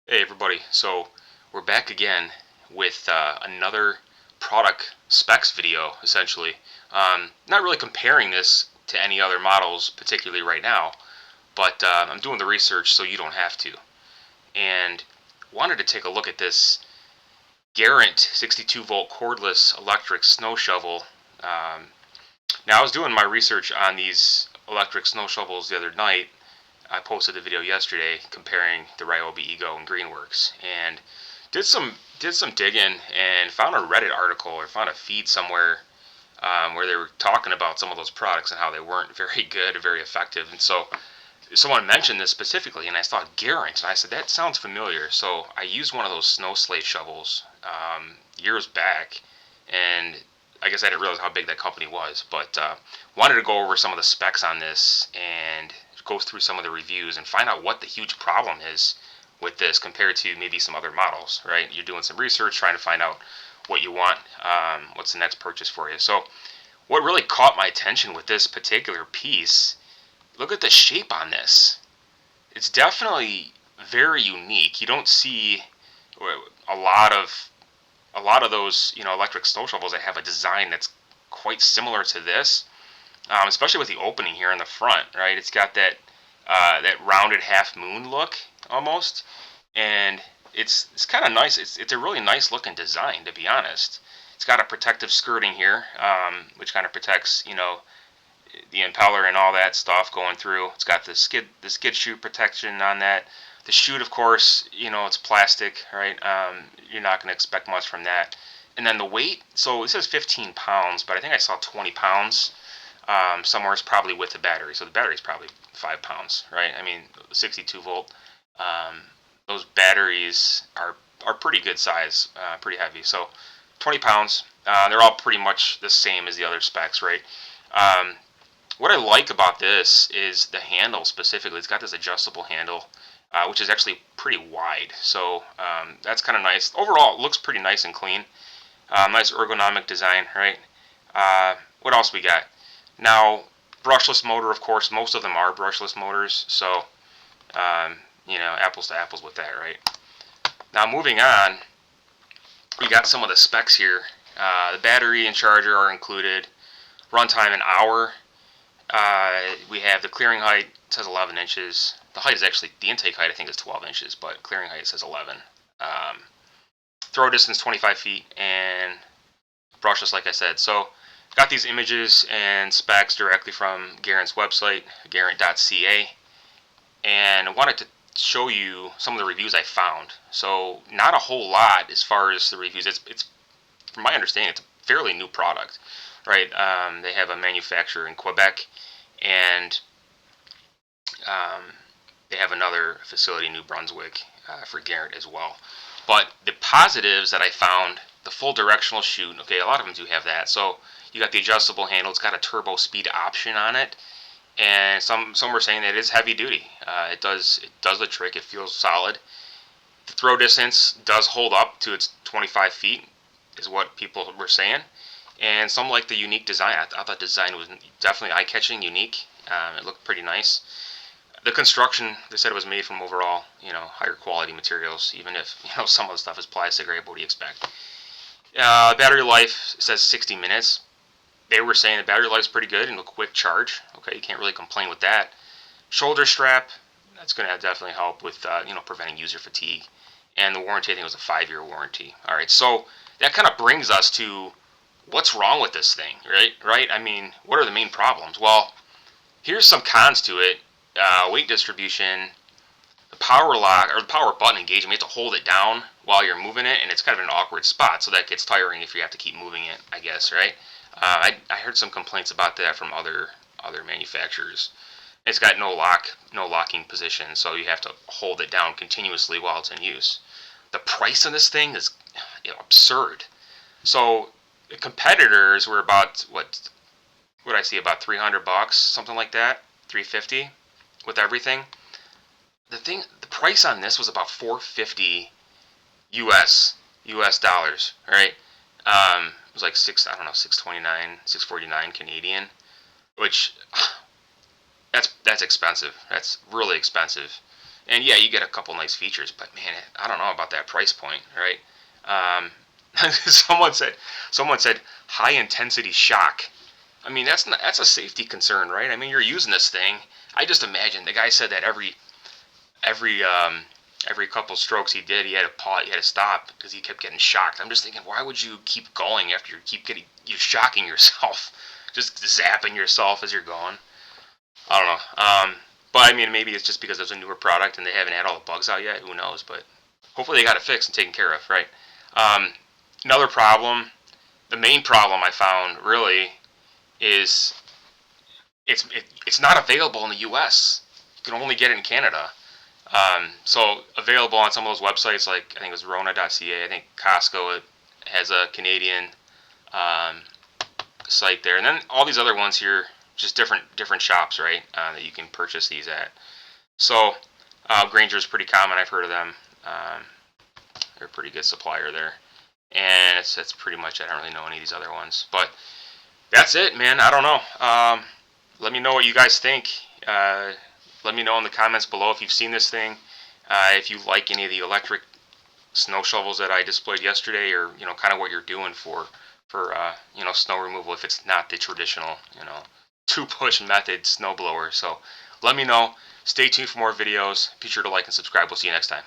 Hey everybody, so we're back again with another product specs video, essentially. Not really comparing this to any other models, particularly right now, but I'm doing the research so you don't have to. And wanted to take a look at this Garant 62V Cordless Electric Snow Shovel. Um, Now I was doing my research on these electric snow shovels the other night. I posted a video yesterday comparing the Ryobi Ego and Greenworks, and did some digging and found a Reddit article or found a feed somewhere where they were talking about some of those products and how they weren't very good or very effective. And so someone mentioned this specifically, and I thought Garant, and I said that sounds familiar. So I used one of those snow slate shovels years back, and I guess I didn't realize how big that company was, but wanted to go over some of the specs on this and go through some of the reviews and find out what the huge problem is with this compared to maybe some other models, right? You're doing some research, trying to find out what you want, what's the next purchase for you. So what really caught my attention with this particular piece, look at the shape on this. It's definitely very unique. You don't see a lot of those, electric snow shovels that have a design that's quite similar to this, especially with the opening here in the front. Right, it's got that rounded half moon look almost, and it's kind of nice. It's a really nice looking design, to be honest. It's got a protective skirting here, which kind of protects the impeller and all that stuff going through. It's got the skid chute protection on that. The chute, of course, it's plastic, right? You're not going to expect much from that. And then the weight, so it says 15 pounds, but I think I saw 20 pounds somewhere. Is probably with the battery. So the battery's probably 5 pounds, right? I mean, 62 volt. Um, those batteries are pretty good size, pretty heavy. So 20 pounds. They're all pretty much the same as the other specs, right? Um, what I like about this is the handle specifically. It's got this adjustable handle, which is actually pretty wide. So that's kind of nice. Overall, it looks pretty nice and clean. Nice ergonomic design, right? What else we got? Now, brushless motor, of course. Most of them are brushless motors. So, apples to apples with that, right? Now, moving on, we got some of the specs here. The battery and charger are included. Runtime an hour. We have the clearing height, it says 11 inches. The height is actually, the intake height I think is 12 inches, but clearing height says 11. Throw distance 25 feet, and brushless, like I said. So got these images and specs directly from Garant's website, garant.ca, and I wanted to show you some of the reviews I found. So not a whole lot as far as the reviews. It's from my understanding, it's a fairly new product, right? They have a manufacturer in Quebec, and they have another facility in New Brunswick for Garant as well. But the positives that I found, the full directional chute, okay, a lot of them do have that. So you got the adjustable handle. It's got a turbo speed option on it, and some were saying that it is heavy duty. It does the trick. It feels solid. The throw distance does hold up to its 25 feet, is what people were saying. And some like the unique design. I thought the design was definitely eye-catching, unique. It looked pretty nice. The construction, they said it was made from overall, higher quality materials, even if, some of the stuff is plastic, right? What do you expect? Battery life says 60 minutes. They were saying the battery life is pretty good and a quick charge. Okay, you can't really complain with that. Shoulder strap, that's going to definitely help with, preventing user fatigue. And the warranty, I think it was a 5-year warranty. All right, so that kind of brings us to what's wrong with this thing, right? I mean, what are the main problems? Well, here's some cons to it. Weight distribution, the power lock or the power button engagement, you have to hold it down while you're moving it, and it's kind of an awkward spot, so that gets tiring if you have to keep moving it, I guess, right? I heard some complaints about that from other manufacturers. It's got no locking position, so you have to hold it down continuously while it's in use. The price of this thing is absurd. So the competitors were about what I see, about $300, something like that, 350 with everything. The price on this was about 450 US dollars, right? It was like 629, 649 Canadian, which that's expensive. That's really expensive. And yeah, you get a couple nice features, but man, I don't know about that price point, right? Um, someone said high intensity shock. I mean, that's a safety concern, right? I mean, you're using this thing. I just imagine the guy said that every every couple strokes he did, he had to pause, he had to stop because he kept getting shocked. I'm just thinking, why would you keep going after you're shocking yourself, just zapping yourself as you're going? I don't know. But I mean, maybe it's just because it's a newer product and they haven't had all the bugs out yet. Who knows? But hopefully they got it fixed and taken care of, right? Um, Another problem, the main problem I found really is it's not available in the U.S. You can only get it in Canada. So available on some of those websites, like I think it was Rona.ca. I think Costco has a Canadian um, site there, and then all these other ones here, just different shops, right? That you can purchase these at. So Granger's pretty common. I've heard of them. Um, they're a pretty good supplier there, and that's pretty much it. I don't really know any of these other ones, but that's it, man. I don't know. Let me know what you guys think. Let me know in the comments below if you've seen this thing. If you like any of the electric snow shovels that I displayed yesterday, or kind of what you're doing for snow removal if it's not the traditional two push method snowblower. So let me know. Stay tuned for more videos. Be sure to like and subscribe. We'll see you next time.